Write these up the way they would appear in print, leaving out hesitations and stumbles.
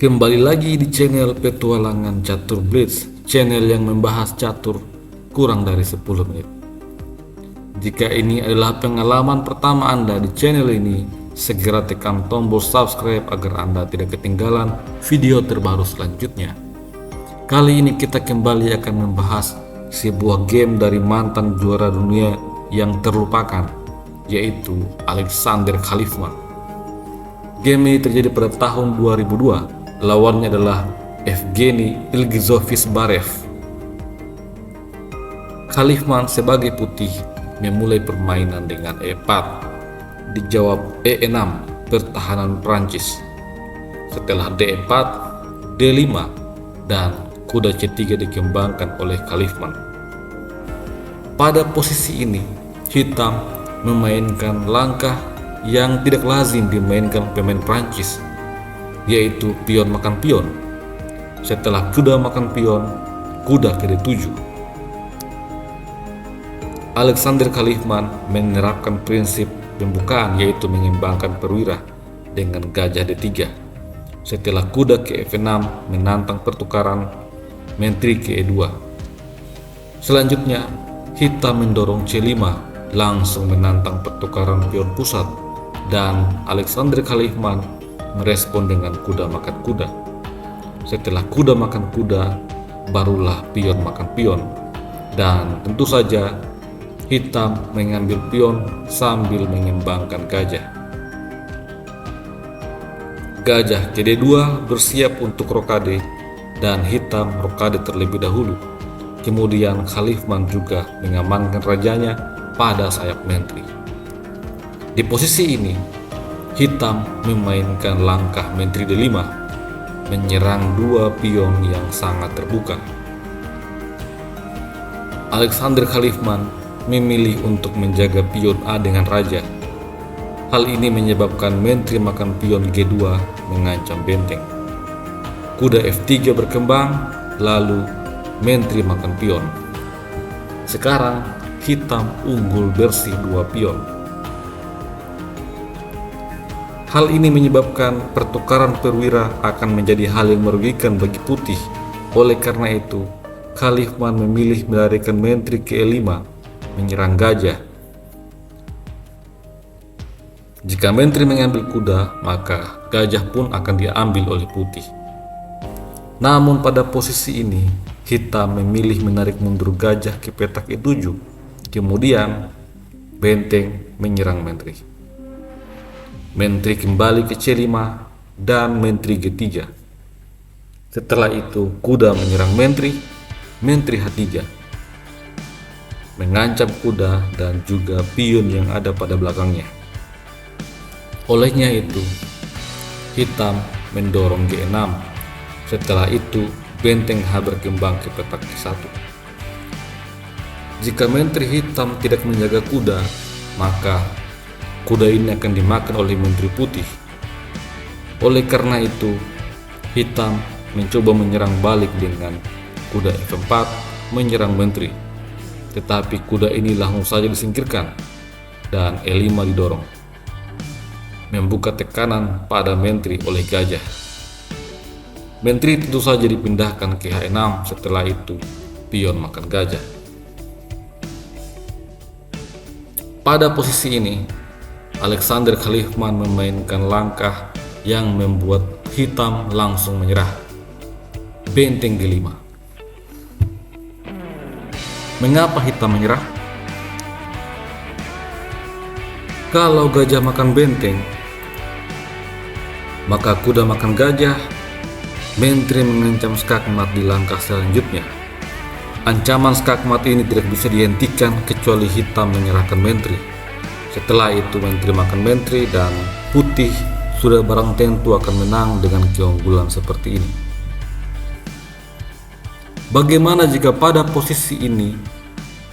Kembali lagi di channel Petualangan Catur Blitz, channel yang membahas catur kurang dari 10 menit. Jika ini adalah pengalaman pertama Anda di channel ini, segera tekan tombol subscribe agar Anda tidak ketinggalan video terbaru selanjutnya. Kali ini kita kembali akan membahas sebuah game dari mantan juara dunia yang terlupakan, yaitu Alexander Khalifman. Game ini terjadi pada tahun 2002. Lawannya adalah Evgeny Ilgizovich Barev. Khalifman sebagai putih memulai permainan dengan E4. Dijawab E6, pertahanan Prancis. Setelah D4, D5, dan kuda C3 dikembangkan oleh Khalifman. Pada posisi ini, hitam memainkan langkah yang tidak lazim dimainkan pemain Prancis, yaitu pion makan pion. Setelah kuda makan pion, kuda ke D7. Alexander Khalifman menerapkan prinsip pembukaan, yaitu mengembangkan perwira dengan gajah D3. Setelah kuda ke F6 menantang pertukaran menteri ke E2. Selanjutnya, hitam mendorong C5 langsung menantang pertukaran pion pusat, dan Alexander Khalifman merespon dengan kuda makan kuda. Setelah kuda makan kuda, barulah pion makan pion, dan tentu saja hitam mengambil pion sambil mengembangkan gajah. Gajah ke D2 bersiap untuk rokade, dan hitam rokade terlebih dahulu. Kemudian Khalifman juga mengamankan rajanya pada sayap menteri. Di posisi ini, hitam memainkan langkah menteri D5, menyerang dua pion yang sangat terbuka. Alexander Khalifman memilih untuk menjaga pion A dengan raja. Hal ini menyebabkan menteri makan pion G2 mengancam benteng. Kuda F3 berkembang, lalu menteri makan pion. Sekarang hitam unggul bersih dua pion. Hal ini menyebabkan pertukaran perwira akan menjadi hal yang merugikan bagi putih. Oleh karena itu, Khalifman memilih melarikan menteri ke E5, menyerang gajah. Jika menteri mengambil kuda, maka gajah pun akan diambil oleh putih. Namun pada posisi ini, hitam memilih menarik mundur gajah ke petak E7. Kemudian, benteng menyerang menteri. Menteri kembali ke C5 dan menteri G3. Setelah itu kuda menyerang menteri, menteri H3, mengancam kuda dan juga pion yang ada pada belakangnya. Olehnya itu, hitam mendorong G6. Setelah itu benteng H berkembang ke petak G1. Jika menteri hitam tidak menjaga kuda, maka kuda ini akan dimakan oleh menteri putih. Oleh karena itu, hitam mencoba menyerang balik dengan kuda F4 menyerang menteri. Tetapi kuda ini langsung saja disingkirkan dan E5 didorong, membuka tekanan pada menteri oleh gajah. Menteri tentu saja dipindahkan ke H6. Setelah itu, pion makan gajah. Pada posisi ini, Alexander Khalifman memainkan langkah yang membuat hitam langsung menyerah. Benteng G5. Mengapa hitam menyerah? Kalau gajah makan benteng, maka kuda makan gajah. Menteri mengancam skakmat di langkah selanjutnya. Ancaman skakmat ini tidak bisa dihentikan kecuali hitam menyerahkan menteri. Setelah itu menteri makan menteri, dan putih sudah barang tentu akan menang dengan keunggulan seperti ini. Bagaimana jika pada posisi ini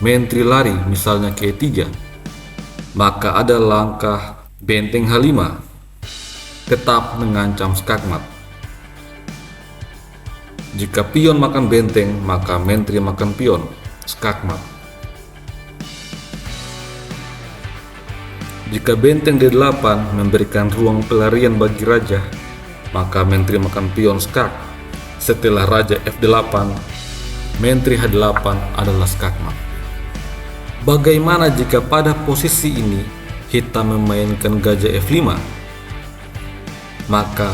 menteri lari misalnya ke E3? Maka ada langkah benteng H5 tetap mengancam skakmat. Jika pion makan benteng, maka menteri makan pion, skakmat. Jika benteng D8 memberikan ruang pelarian bagi raja, maka menteri makan pion skak. Setelah raja F8, menteri H8 adalah skakmat. Bagaimana jika pada posisi ini hitam memainkan gajah F5? Maka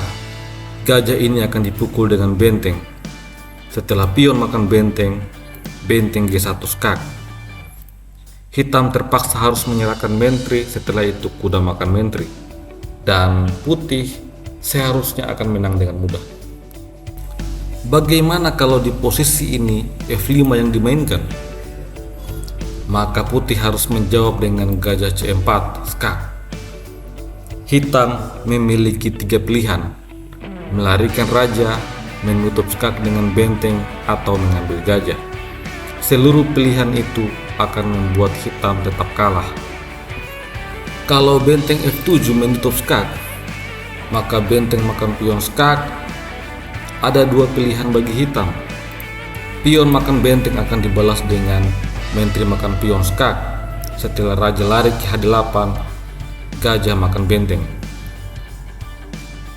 gajah ini akan dipukul dengan benteng. Setelah pion makan benteng, benteng G1 skak. Hitam terpaksa harus menyerahkan menteri, setelah itu kuda makan menteri. Dan putih seharusnya akan menang dengan mudah. Bagaimana kalau di posisi ini F5 yang dimainkan? Maka putih harus menjawab dengan gajah C4 skak. Hitam memiliki 3 pilihan: melarikan raja, menutup skak dengan benteng, atau mengambil gajah. Seluruh pilihan itu akan membuat hitam tetap kalah. Kalau benteng F7 menutup skak, maka benteng makan pion skak. Ada 2 pilihan bagi hitam. Pion makan benteng akan dibalas dengan menteri makan pion skak. Setelah raja lari ke H8, gajah makan benteng.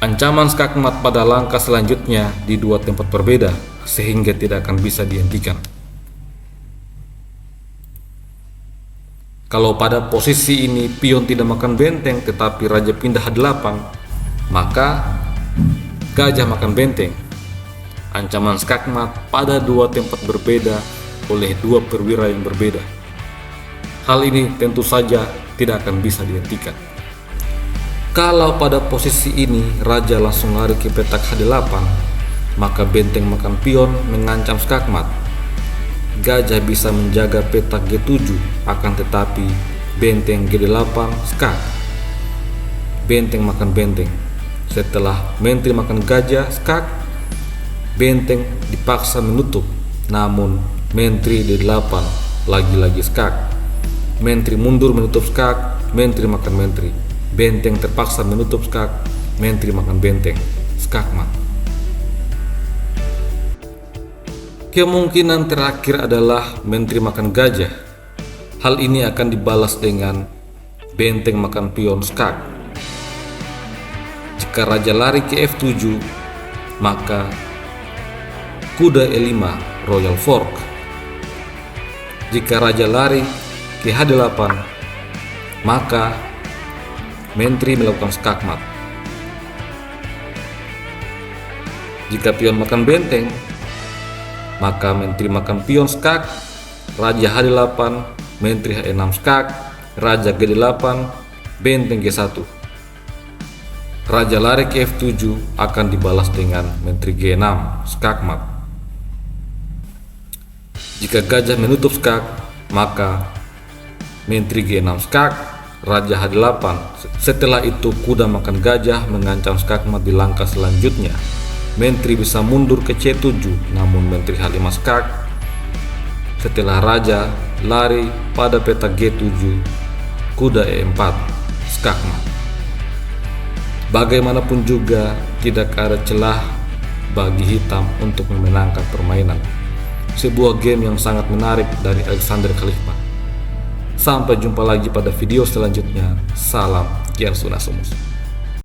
Ancaman skakmat pada langkah selanjutnya di 2 tempat berbeda, sehingga tidak akan bisa dihentikan. Kalau pada posisi ini pion tidak makan benteng tetapi raja pindah H8, maka gajah makan benteng. Ancaman skakmat pada 2 tempat berbeda oleh 2 perwira yang berbeda. Hal ini tentu saja tidak akan bisa dihentikan. Kalau pada posisi ini raja langsung lari ke petak H8, maka benteng makan pion mengancam skakmat. Gajah bisa menjaga petak G7, akan tetapi benteng G8 skak. Benteng makan benteng. Setelah menteri makan gajah skak, benteng dipaksa menutup, namun menteri D8 lagi-lagi skak. Menteri mundur menutup skak, menteri makan menteri. Benteng terpaksa menutup skak, menteri makan benteng, skakmat. Kemungkinan terakhir adalah menteri makan gajah. Hal ini akan dibalas dengan benteng makan pion skak. Jika raja lari ke F7, maka kuda E5 royal fork. Jika raja lari ke H8, maka menteri melakukan skakmat. Jika pion makan benteng, maka menteri makan pion skak, raja H8, menteri H6 skak, raja G8, benteng G1. Raja lari ke F7 akan dibalas dengan menteri G6 skakmat. Jika gajah menutup skak, maka menteri G6 skak, raja H8. Setelah itu kuda makan gajah mengancam skakmat di langkah selanjutnya. Menteri bisa mundur ke C7, namun menteri H5 skak. Setelah raja lari pada petak G7, kuda E4 skakmat. Bagaimanapun juga tidak ada celah bagi hitam untuk memenangkan permainan. Sebuah game yang sangat menarik dari Alexander Khalifa. Sampai jumpa lagi pada video selanjutnya. Salam Kian Sunasumus.